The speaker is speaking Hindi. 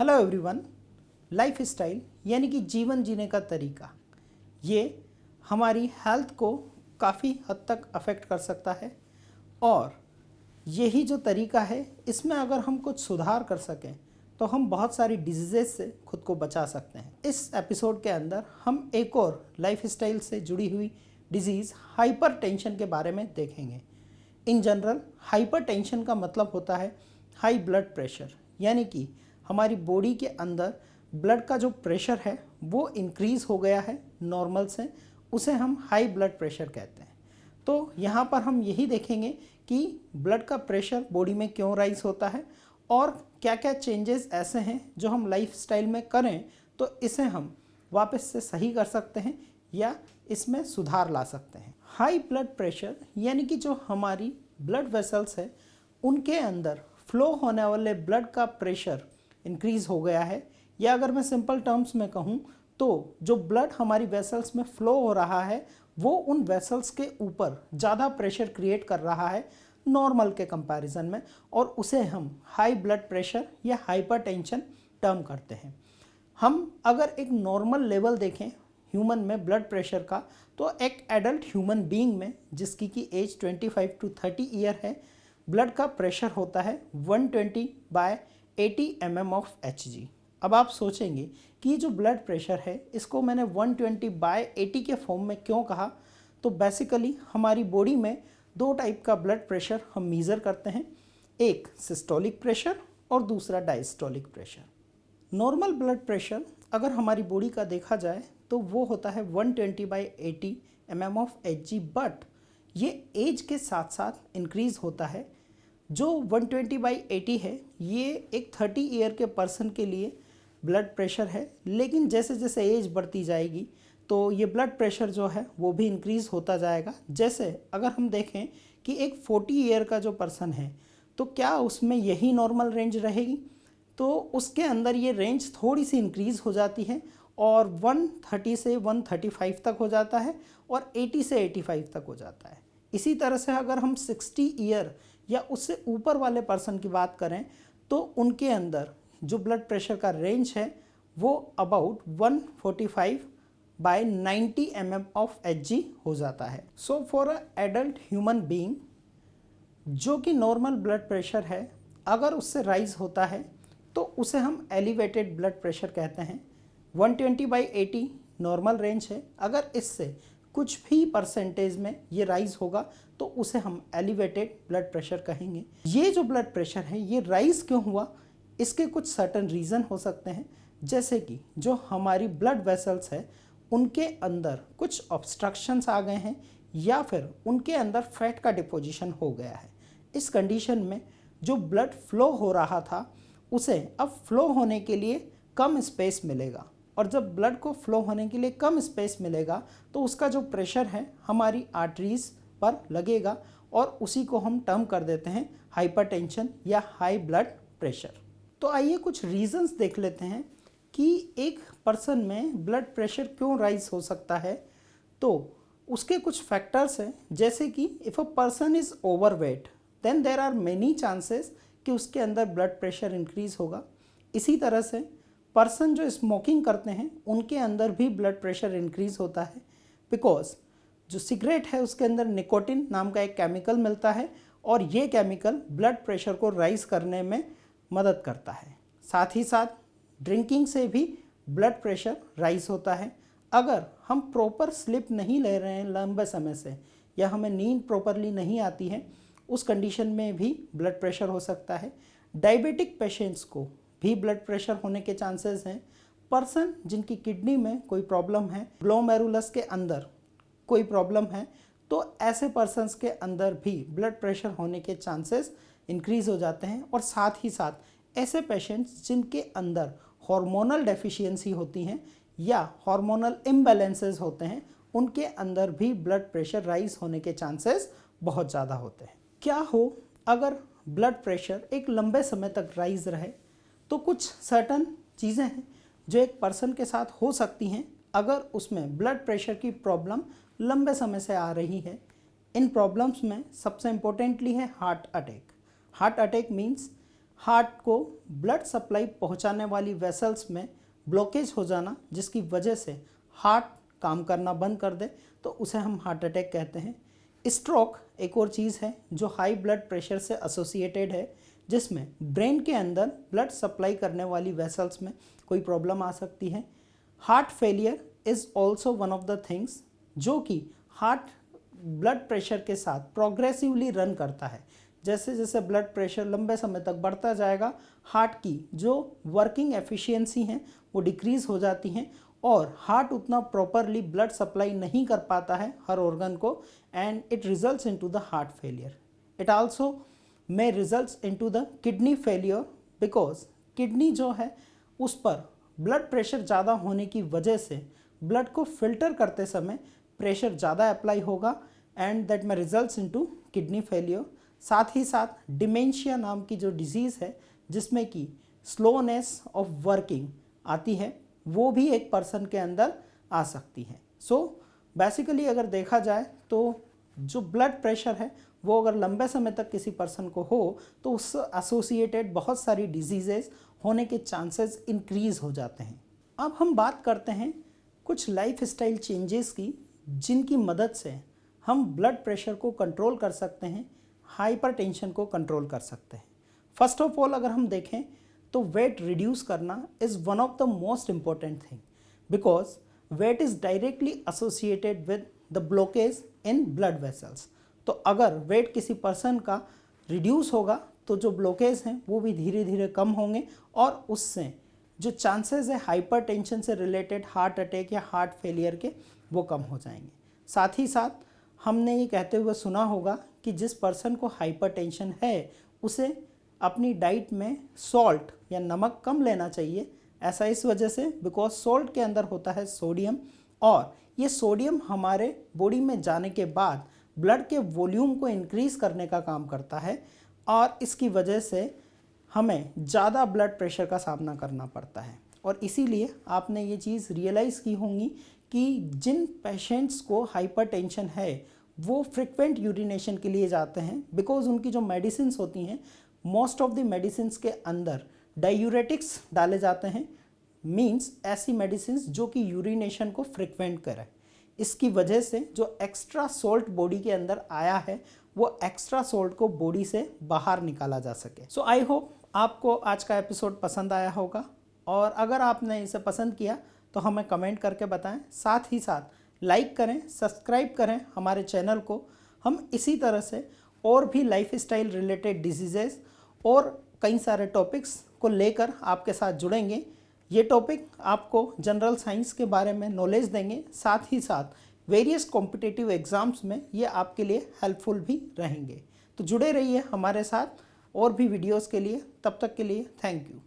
Hello everyone. लाइफ स्टाइल यानी कि जीवन जीने का तरीका, ये हमारी हेल्थ को काफ़ी हद तक अफेक्ट कर सकता है और यही जो तरीका है इसमें अगर हम कुछ सुधार कर सकें तो हम बहुत सारी डिजीज़ से खुद को बचा सकते हैं। इस एपिसोड के अंदर हम एक और लाइफ स्टाइल से जुड़ी हुई डिजीज़ हाइपरटेंशन के बारे में देखेंगे। इन जनरल हाइपरटेंशन का मतलब होता है हाई ब्लड प्रेशर, यानी कि हमारी बॉडी के अंदर ब्लड का जो प्रेशर है वो इंक्रीज़ हो गया है नॉर्मल से, उसे हम हाई ब्लड प्रेशर कहते हैं। तो यहाँ पर हम यही देखेंगे कि ब्लड का प्रेशर बॉडी में क्यों राइज होता है और क्या क्या चेंजेस ऐसे हैं जो हम लाइफ स्टाइल में करें तो इसे हम वापस से सही कर सकते हैं या इसमें सुधार ला सकते हैं। हाई ब्लड प्रेशर यानी कि जो हमारी ब्लड वेसल्स है उनके अंदर फ्लो होने वाले ब्लड का प्रेशर इंक्रीज़ हो गया है, या अगर मैं सिंपल टर्म्स में कहूँ तो जो ब्लड हमारी वेसल्स में फ़्लो हो रहा है वो उन वेसल्स के ऊपर ज़्यादा प्रेशर क्रिएट कर रहा है नॉर्मल के कंपैरिजन में, और उसे हम हाई ब्लड प्रेशर या हाइपरटेंशन टर्म करते हैं। हम अगर एक नॉर्मल लेवल देखें ह्यूमन में ब्लड प्रेशर का, तो एक एडल्ट ह्यूमन बीइंग में जिसकी की एज 25 to 30 ईयर है, ब्लड का प्रेशर होता है 120/80 mm/Hg। अब आप सोचेंगे कि ये जो ब्लड प्रेशर है इसको मैंने 120/80 के फॉर्म में क्यों कहा। तो बेसिकली हमारी बॉडी में दो टाइप का ब्लड प्रेशर हम मेज़र करते हैं, एक सिस्टोलिक प्रेशर और दूसरा diastolic pressure. Normal blood pressure अगर हमारी बॉडी का देखा जाए तो वो होता है 120/80 mm/Hg, बट ये एज के साथ साथ इंक्रीज़ होता है। जो 120/80 है ये एक 30 ईयर के पर्सन के लिए ब्लड प्रेशर है, लेकिन जैसे जैसे एज बढ़ती जाएगी तो ये ब्लड प्रेशर जो है वो भी इंक्रीज़ होता जाएगा। जैसे अगर हम देखें कि एक 40 ईयर का जो पर्सन है तो क्या उसमें यही नॉर्मल रेंज रहेगी, तो उसके अंदर ये रेंज थोड़ी सी इंक्रीज़ हो जाती है और 130 से 135 तक हो जाता है और 80 से 85 तक हो जाता है। इसी तरह से अगर हम 60 ईयर या उससे ऊपर वाले पर्सन की बात करें तो उनके अंदर जो ब्लड प्रेशर का रेंज है वो अबाउट 145/90 mm/Hg हो जाता है। So for a adult human being जो कि नॉर्मल ब्लड प्रेशर है, अगर उससे राइज होता है तो उसे हम एलिवेटेड ब्लड प्रेशर कहते हैं। 120/80 नॉर्मल रेंज है, अगर इससे कुछ भी परसेंटेज में ये राइज होगा तो उसे हम एलिवेटेड ब्लड प्रेशर कहेंगे। ये जो ब्लड प्रेशर है ये राइज क्यों हुआ, इसके कुछ सर्टन रीज़न हो सकते हैं, जैसे कि जो हमारी ब्लड वेसल्स है उनके अंदर कुछ ऑब्स्ट्रक्शंस आ गए हैं या फिर उनके अंदर फैट का डिपोजिशन हो गया है। इस कंडीशन में जो ब्लड फ्लो हो रहा था उसे अब फ्लो होने के लिए कम स्पेस मिलेगा, और जब ब्लड को फ्लो होने के लिए कम स्पेस मिलेगा तो उसका जो प्रेशर है हमारी आर्टरीज पर लगेगा और उसी को हम टर्म कर देते हैं हाइपरटेंशन या हाई ब्लड प्रेशर। तो आइए कुछ रीजंस देख लेते हैं कि एक पर्सन में ब्लड प्रेशर क्यों राइज हो सकता है। तो उसके कुछ फैक्टर्स हैं, जैसे कि if a person is overweight then there are many chances कि उसके अंदर ब्लड प्रेशर इंक्रीज़ होगा। इसी तरह से पर्सन जो स्मोकिंग करते हैं उनके अंदर भी ब्लड प्रेशर इंक्रीज़ होता है, बिकॉज जो सिगरेट है उसके अंदर निकोटिन नाम का एक केमिकल मिलता है और ये केमिकल ब्लड प्रेशर को राइज करने में मदद करता है। साथ ही साथ ड्रिंकिंग से भी ब्लड प्रेशर राइज होता है। अगर हम प्रॉपर स्लिप नहीं ले रहे हैं लंबे समय से या हमें नींद प्रॉपरली नहीं आती है, उस कंडीशन में भी ब्लड प्रेशर हो सकता है। डायबिटिक पेशेंट्स को भी ब्लड प्रेशर होने के चांसेस हैं। पर्सन जिनकी किडनी में कोई प्रॉब्लम है, ग्लोमेरुलस के अंदर कोई प्रॉब्लम है, तो ऐसे पर्सन्स के अंदर भी ब्लड प्रेशर होने के चांसेस इंक्रीज़ हो जाते हैं। और साथ ही साथ ऐसे पेशेंट्स जिनके अंदर हार्मोनल डेफिशिएंसी होती हैं या हार्मोनल इम्बैलेंसेस होते हैं, उनके अंदर भी ब्लड प्रेशर राइज होने के चांसेस बहुत ज़्यादा होते हैं। क्या हो अगर ब्लड प्रेशर एक लंबे समय तक राइज रहे, तो कुछ सर्टन चीज़ें हैं जो एक पर्सन के साथ हो सकती हैं अगर उसमें ब्लड प्रेशर की प्रॉब्लम लंबे समय से आ रही है। इन प्रॉब्लम्स में सबसे इम्पोर्टेंटली है heart attack. Heart attack means heart को ब्लड सप्लाई पहुंचाने वाली वेसल्स में ब्लॉकेज हो जाना, जिसकी वजह से हार्ट काम करना बंद कर दे, तो उसे हम हार्ट अटैक कहते हैं। स्ट्रोक एक और चीज़ है जो हाई ब्लड प्रेशर से एसोसिएटेड है, जिसमें ब्रेन के अंदर ब्लड सप्लाई करने वाली वेसल्स में कोई प्रॉब्लम आ सकती है। Heart failure is also one of the things जो कि हार्ट ब्लड प्रेशर के साथ प्रोग्रेसिवली रन करता है। जैसे जैसे ब्लड प्रेशर लंबे समय तक बढ़ता जाएगा, हार्ट की जो वर्किंग एफिशिएंसी हैं वो डिक्रीज़ हो जाती हैं और हार्ट उतना प्रॉपरली ब्लड सप्लाई नहीं कर पाता है हर ऑर्गन को, and it results into the heart failure. It also may results into the kidney failure, because kidney जो है उस पर ब्लड प्रेशर ज़्यादा होने की वजह से ब्लड को फिल्टर करते समय प्रेशर ज़्यादा अप्लाई होगा and that may results into kidney failure. साथ ही साथ डिमेंशिया नाम की जो डिजीज़ है जिसमें कि स्लोनेस ऑफ वर्किंग आती है, वो भी एक पर्सन के अंदर आ सकती है। सो बेसिकली अगर देखा जाए तो जो ब्लड प्रेशर है वो अगर लंबे समय तक किसी पर्सन को हो तो उससे एसोसिएटेड बहुत सारी डिजीज़ेस होने के चांसेस इंक्रीज़ हो जाते हैं। अब हम बात करते हैं कुछ लाइफ स्टाइल चेंजेस की जिनकी मदद से हम ब्लड प्रेशर को कंट्रोल कर सकते हैं, हाइपरटेंशन को कंट्रोल कर सकते हैं। फर्स्ट ऑफ ऑल अगर हम देखें तो वेट रिड्यूस करना is one of the most important thing, because weight is directly associated with the blockage in blood vessels. तो अगर वेट किसी पर्सन का रिड्यूस होगा तो जो ब्लॉकेज हैं वो भी धीरे धीरे कम होंगे और उससे जो चांसेस है हाइपरटेंशन से रिलेटेड हार्ट अटैक या हार्ट फेलियर के वो कम हो जाएंगे। साथ ही साथ हमने ये कहते हुए सुना होगा कि जिस पर्सन को हाइपरटेंशन है उसे अपनी डाइट में सॉल्ट या नमक कम लेना चाहिए। ऐसा इस वजह से बिकॉज सॉल्ट के अंदर होता है सोडियम और ये सोडियम हमारे बॉडी में जाने के बाद ब्लड के वॉल्यूम को इंक्रीज़ करने का काम करता है और इसकी वजह से हमें ज़्यादा ब्लड प्रेशर का सामना करना पड़ता है। और इसीलिए आपने ये चीज़ रियलाइज़ की होंगी कि जिन पेशेंट्स को हाइपरटेंशन है वो फ्रिक्वेंट यूरिनेशन के लिए जाते हैं, बिकॉज उनकी जो मेडिसिन्स होती हैं मोस्ट ऑफ द मेडिसिन्स के अंदर डायूरेटिक्स डाले जाते हैं, मींस ऐसी मेडिसिन्स जो कि यूरिनेशन को फ्रिक्वेंट करें। इसकी वजह से जो एक्स्ट्रा सॉल्ट बॉडी के अंदर आया है वो एक्स्ट्रा सॉल्ट को बॉडी से बाहर निकाला जा सके। सो आई होप आपको आज का एपिसोड पसंद आया होगा और अगर आपने इसे पसंद किया तो हमें कमेंट करके बताएं। साथ ही साथ लाइक करें, सब्सक्राइब करें हमारे चैनल को। हम इसी तरह से और भी लाइफ स्टाइल रिलेटेड डिजीज़ेस और कई सारे टॉपिक्स को लेकर आपके साथ जुड़ेंगे। ये टॉपिक आपको जनरल साइंस के बारे में नॉलेज देंगे, साथ ही साथ वेरियस कॉम्पिटिटिव एग्ज़ाम्स में ये आपके लिए हेल्पफुल भी रहेंगे। तो जुड़े रहिए हमारे साथ और भी वीडियोस के लिए। तब तक के लिए थैंक यू।